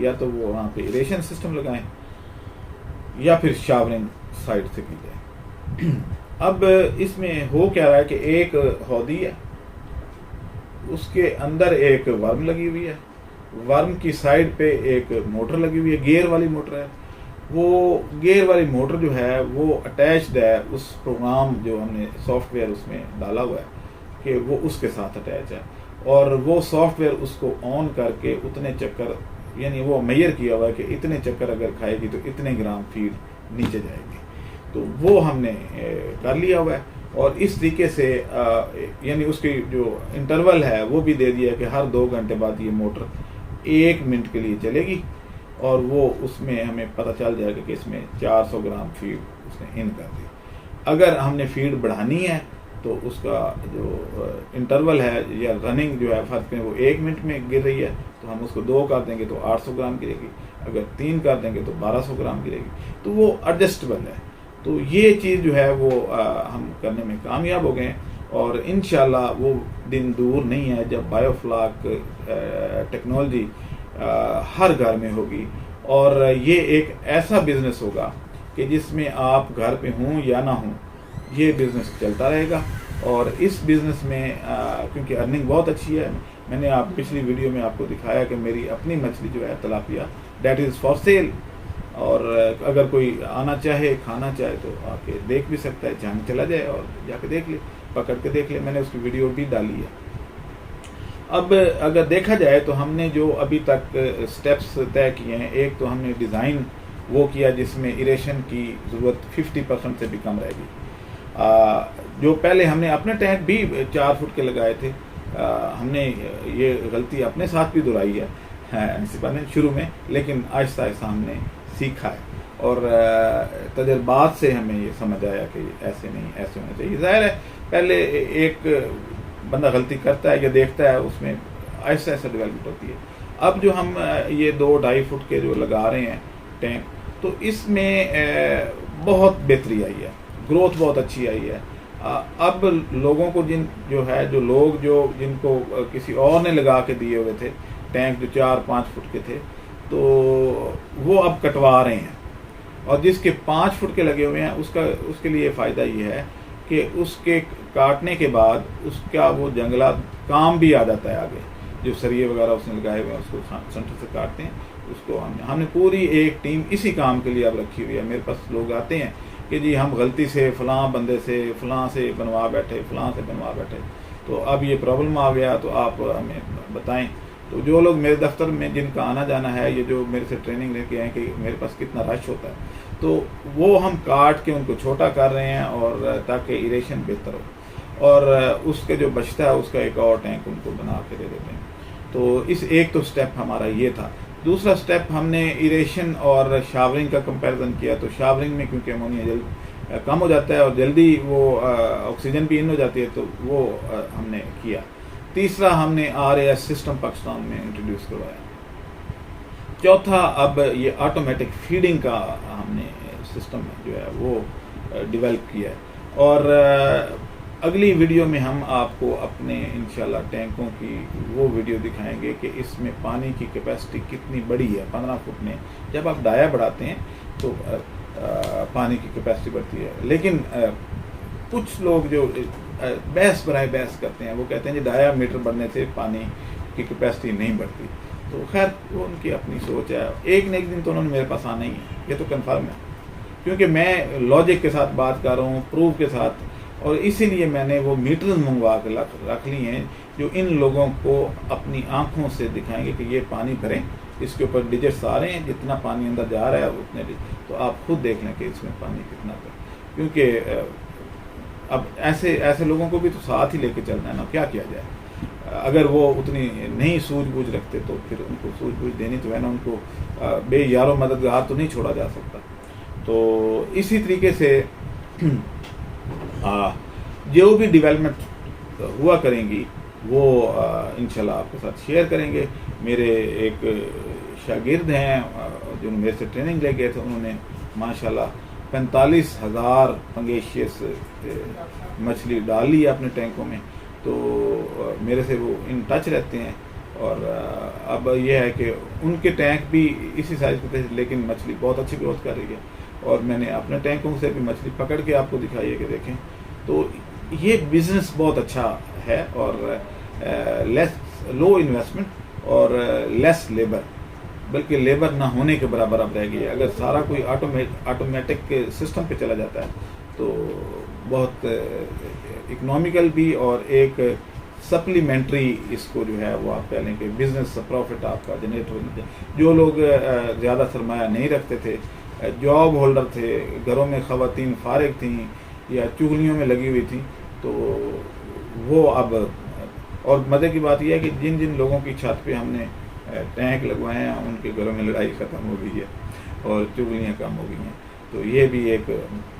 یا تو وہ وہاں پہ ایریشن سسٹم لگائیں یا پھر شاورنگ سائڈ سے کی جائے. اب اس میں ہو کیا رہا ہے کہ ایک ہودی ہے، اس کے اندر ایک ورم لگی ہوئی ہے، ورم کی سائڈ پہ ایک موٹر لگی ہوئی ہے، گیئر والی موٹر ہے. وہ گیئر والی موٹر جو ہے وہ اٹیچڈ ہے اس پروگرام جو ہم نے سافٹ ویئر اس میں ڈالا ہوا ہے کہ وہ اس کے ساتھ اٹیچ ہے، اور وہ سافٹ ویئر اس کو آن کر کے اتنے چکر، یعنی وہ میئر کیا ہوا ہے کہ اتنے چکر اگر کھائے گی تو اتنے گرام فیڈ نیچے جائے گی. تو وہ ہم نے کر لیا ہوا ہے، اور اس طریقے سے یعنی اس کی جو انٹرول ہے وہ بھی دے دیا ہے کہ ہر 2 گھنٹے بعد یہ موٹر 1 منٹ کے لیے چلے گی، اور وہ اس میں ہمیں پتہ چل جائے گا کہ اس میں 400 گرام فیڈ اس نے ان کر دی. اگر ہم نے فیڈ بڑھانی ہے تو اس کا جو انٹرول ہے یا رننگ جو ہے فرق میں وہ 1 منٹ میں گر رہی ہے تو ہم اس کو 2 کر دیں گے تو 800 گرام گرے گی، اگر 3 کر دیں گے تو 1200 گرام گرے گی. تو وہ ایڈجسٹیبل ہے. تو یہ چیز جو ہے وہ ہم کرنے میں کامیاب ہو گئے، اور انشاءاللہ وہ دن دور نہیں ہے جب بایو فلاک ٹیکنالوجی ہر گھر میں ہوگی، اور یہ ایک ایسا بزنس ہوگا کہ جس میں آپ گھر پہ ہوں یا نہ ہوں یہ بزنس چلتا رہے گا. اور اس بزنس میں کیونکہ ارننگ بہت اچھی ہے، میں نے پچھلی ویڈیو میں آپ کو دکھایا کہ میری اپنی مچھلی جو ہے tilapia that is for sale, اور اگر کوئی آنا چاہے کھانا چاہے تو آ کے دیکھ بھی سکتا ہے، جہاں چلا جائے اور جا کے دیکھ لے، پکڑ کے دیکھ لے. میں نے اس کی ویڈیو بھی ڈالی ہے. اب اگر دیکھا جائے تو ہم نے جو ابھی تک سٹیپس طے کیے ہیں، ایک تو ہم نے ڈیزائن وہ کیا جس میں ایریشن کی ضرورت 50% سے بھی کم رہے گی. جو پہلے ہم نے اپنے ٹینک بھی 4 فٹ کے لگائے تھے، ہم نے یہ غلطی اپنے ساتھ بھی دہرائی ہے شروع میں، لیکن آہستہ آہستہ ہم نے سیکھا ہے، اور تجربات سے ہمیں یہ سمجھ آیا کہ ایسے نہیں، ایسے ہونا چاہیے. ظاہر ہے پہلے ایک بندہ غلطی کرتا ہے یا دیکھتا ہے، اس میں آہستہ آہستہ ڈیولپمنٹ ہوتی ہے. اب جو ہم یہ 2-2.5 فٹ کے جو لگا رہے ہیں ٹینک، تو اس میں بہت بہتری آئی ہے، گروتھ بہت اچھی آئی ہے. اب لوگوں کو جن کو کسی اور نے لگا کے دیے ہوئے تھے ٹینک جو 4-5 فٹ کے تھے، تو وہ اب کٹوا رہے ہیں، اور جس کے 5 فٹ کے لگے ہوئے ہیں اس کے لیے فائدہ یہ ہے کہ اس کے کاٹنے کے بعد اس کا وہ جنگلات کام بھی آ جاتا ہے آگے. جو سریے وغیرہ اس نے لگائے ہوئے ہیں اس کو سینٹر سے کاٹتے ہیں، اس کو ہم نے پوری ایک ٹیم اسی کام کے لیے اب رکھی ہوئی ہے. میرے پاس لوگ آتے ہیں کہ جی ہم غلطی سے فلاں بندے سے فلاں سے بنوا بیٹھے، تو اب یہ پرابلم آ گیا تو آپ ہمیں بتائیں. تو جو لوگ میرے دفتر میں جن کا آنا جانا ہے، یہ جو میرے سے ٹریننگ لے کے ہیں کہ میرے پاس کتنا رش ہوتا ہے، تو وہ ہم کاٹ کے ان کو چھوٹا کر رہے ہیں، اور تاکہ ایریشن بہتر ہو، اور اس کے جو بچتا ہے اس کا ایک اور ٹینک ان کو بنا کے دے دیتے ہیں. تو ایک تو سٹیپ ہمارا یہ تھا. دوسرا سٹیپ ہم نے ایریشن اور شاورنگ کا کمپیریزن کیا. تو شاورنگ میں کیونکہ امونیا جلد کم ہو جاتا ہے اور جلدی وہ آکسیجن بھی ان ہو جاتی ہے، تو وہ ہم نے کیا. تیسرا ہم نے RAS سسٹم پاکستان میں انٹروڈیوس کروایا. چوتھا اب یہ آٹومیٹک فیڈنگ کا ہم نے سسٹم جو ہے وہ ڈیولپ کیا ہے. اور اگلی ویڈیو میں ہم آپ کو اپنے انشاءاللہ ٹینکوں کی وہ ویڈیو دکھائیں گے کہ اس میں پانی کی کیپیسٹی کتنی بڑی ہے. 15 فٹ میں جب آپ ڈایا بڑھاتے ہیں تو پانی کی کیپیسٹی بڑھتی ہے، لیکن کچھ لوگ جو بحث برائے بحث کرتے ہیں وہ کہتے ہیں جی ڈایا میٹر بڑھنے سے پانی کی کیپیسٹی نہیں بڑھتی. تو خیر وہ ان کی اپنی سوچ ہے. ایک نہ ایک دن تو انہوں نے میرے پاس آنا ہی ہے، یہ تو کنفرم ہے، کیونکہ میں لاجک کے ساتھ بات کر رہا ہوں، پروف کے ساتھ. اور اسی لیے میں نے وہ میٹرز منگوا کے رکھ لی ہیں جو ان لوگوں کو اپنی آنکھوں سے دکھائیں گے کہ یہ پانی بھریں، اس کے اوپر ڈیجٹس آ رہے ہیں، جتنا پانی اندر جا رہا ہے اتنے تو آپ خود دیکھ لیں کہ اس میں پانی کتنا ہے. کیونکہ اب ایسے لوگوں کو بھی تو ساتھ ہی لے کے چلنا ہے نا، کیا کیا جائے. اگر وہ اتنی نہیں سوجھ بوجھ رکھتے تو پھر ان کو سوجھ بوجھ دینی تو ہے نا، ان کو بے یار و مددگار تو نہیں چھوڑا جا سکتا. تو اسی طریقے سے جو بھی ڈیولپمنٹ ہوا کریں گی وہ انشاءاللہ آپ کے ساتھ شیئر کریں گے. میرے ایک شاگرد ہیں جو میرے سے ٹریننگ لے گئے تھے، انہوں نے ماشاءاللہ 45,000 پنگیشیس مچھلی ڈال لی ہے اپنے ٹینکوں میں. تو میرے سے وہ ان ٹچ رہتے ہیں. اور اب یہ ہے کہ ان کے ٹینک بھی اسی سائز کے تھے، لیکن مچھلی بہت اچھی گروتھ کر رہی ہے، اور میں نے اپنے ٹینکوں سے بھی مچھلی پکڑ کے آپ کو دکھائی ہے کہ دیکھیں. تو یہ بزنس بہت اچھا ہے، اور لو انویسٹمنٹ اور لیس لیبر، بلکہ لیبر نہ ہونے کے برابر اب رہ گئی ہے. اگر سارا کوئی آٹومیٹک کے سسٹم پہ چلا جاتا ہے تو بہت اکنامیکل بھی، اور ایک سپلیمنٹری اس کو جو ہے وہ آپ کہہ لیں کہ بزنس پروفٹ آپ کا جنریٹ ہونے دیں. جو لوگ زیادہ سرمایہ نہیں رکھتے تھے، جاب ہولڈر تھے، گھروں میں خواتین فارغ تھیں یا چغلیوں میں لگی ہوئی تھیں، تو وہ اب، اور مزے کی بات یہ ہے کہ جن جن لوگوں کی چھت پہ ہم نے ٹینک لگوائے ہیں ان کے گھروں میں لڑائی ختم ہو گئی ہے اور چغلیاں کم ہو گئی ہیں. تو یہ بھی ایک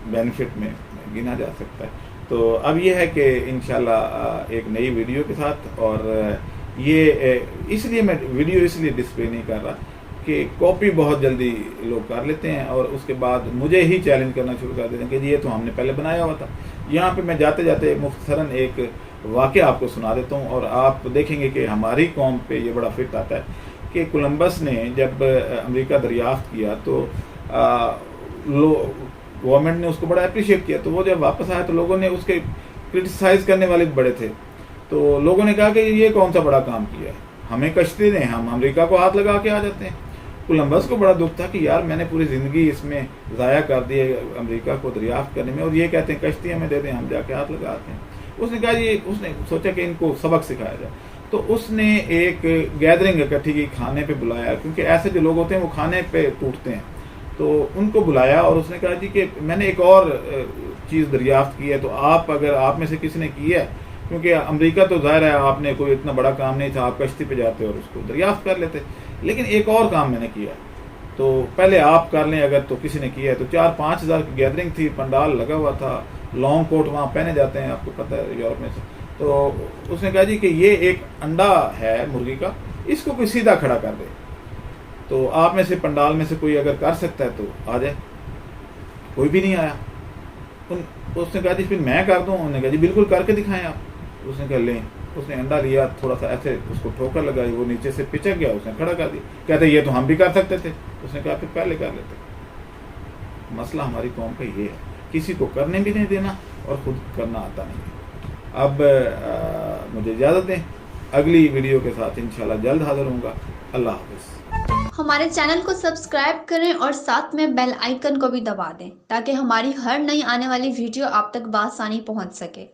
بینیفٹ میں گنا جا سکتا ہے. تو اب یہ ہے کہ انشاءاللہ ایک نئی ویڈیو کے ساتھ، اور یہ اس لیے میں ویڈیو اس لیے ڈسپلے نہیں کر رہا کہ کاپی بہت جلدی لوگ کر لیتے ہیں، اور اس کے بعد مجھے ہی چیلنج کرنا شروع کر دیتے ہیں کہ جی یہ تو ہم نے پہلے بنایا ہوا تھا. یہاں پہ میں جاتے جاتے مختصراً ایک واقعہ آپ کو سنا دیتا ہوں، اور آپ دیکھیں گے کہ ہماری قوم پہ یہ بڑا فٹ آتا ہے کہ کولمبس نے جب امریکہ دریافت کیا تو گورنمنٹ نے اس کو بڑا اپریشیٹ کیا. تو وہ جب واپس آیا تو لوگوں نے اس کے کرٹیسائز کرنے والے بڑے تھے. تو لوگوں نے کہا کہ یہ کون سا بڑا کام کیا ہے، ہمیں کشتی دیں، ہم امریکہ کو ہاتھ لگا کے آ جاتے ہیں. کولمبس کو بڑا دکھ تھا کہ یار میں نے پوری زندگی اس میں ضائع کر دی ہے امریکہ کو دریافت کرنے میں، اور یہ کہتے ہیں کشتی ہمیں دے دیں، ہم جا کے ہاتھ لگاتے ہیں. اس نے کہا اس نے سوچا کہ ان کو سبق سکھایا جائے. تو اس نے ایک گیدرنگ اکٹھی کی، کھانے پہ بلایا، کیونکہ ایسے جو لوگ ہوتے ہیں وہ کھانے پہ ٹوٹتے ہیں. تو ان کو بلایا اور اس نے کہا جی کہ میں نے ایک اور چیز دریافت کی ہے، تو اگر آپ میں سے کسی نے کی ہے، کیونکہ امریکہ تو ظاہر ہے آپ نے کوئی اتنا بڑا کام نہیں تھا، آپ کشتی پہ جاتے اور اس کو دریافت کر لیتے، لیکن ایک اور کام میں نے کیا، تو پہلے آپ کر لیں اگر تو کسی نے کیا ہے. تو 4-5 ہزار کی گیدرنگ تھی، پنڈال لگا ہوا تھا، لانگ کوٹ وہاں پہنے جاتے ہیں، آپ کو پتہ ہے یورپ میں سے. تو اس نے کہا جی کہ یہ ایک انڈا ہے مرغی کا، اس کو کوئی سیدھا کھڑا کر دے. تو آپ میں سے پنڈال میں سے کوئی اگر کر سکتا ہے تو آ جائے. کوئی بھی نہیں آیا. اس نے کہا جی پھر میں کر دوں؟ انہوں نے کہا جی بالکل کر کے دکھائیں آپ. اس نے کہا لیں. اس نے انڈا لیا، تھوڑا سا ایسے اس کو ٹھوکر لگائی، وہ نیچے سے پچک گیا، اس نے کھڑا کر دیا. کہتے یہ تو ہم بھی کر سکتے تھے. اس نے کہا پھر پہلے کر لیتے. مسئلہ ہماری قوم کا یہ ہے، کسی کو کرنے بھی نہیں دینا اور خود کرنا آتا نہیں. اب مجھے اجازت دیں، اگلی ویڈیو کے ساتھ انشاءاللہ جلد حاضر ہوں گا. اللہ حافظ. ہمارے چینل کو سبسکرائب کریں اور ساتھ میں بیل آئیکن کو بھی دبا دیں تاکہ ہماری ہر نئی آنے والی ویڈیو آپ تک بآسانی پہنچ سکے.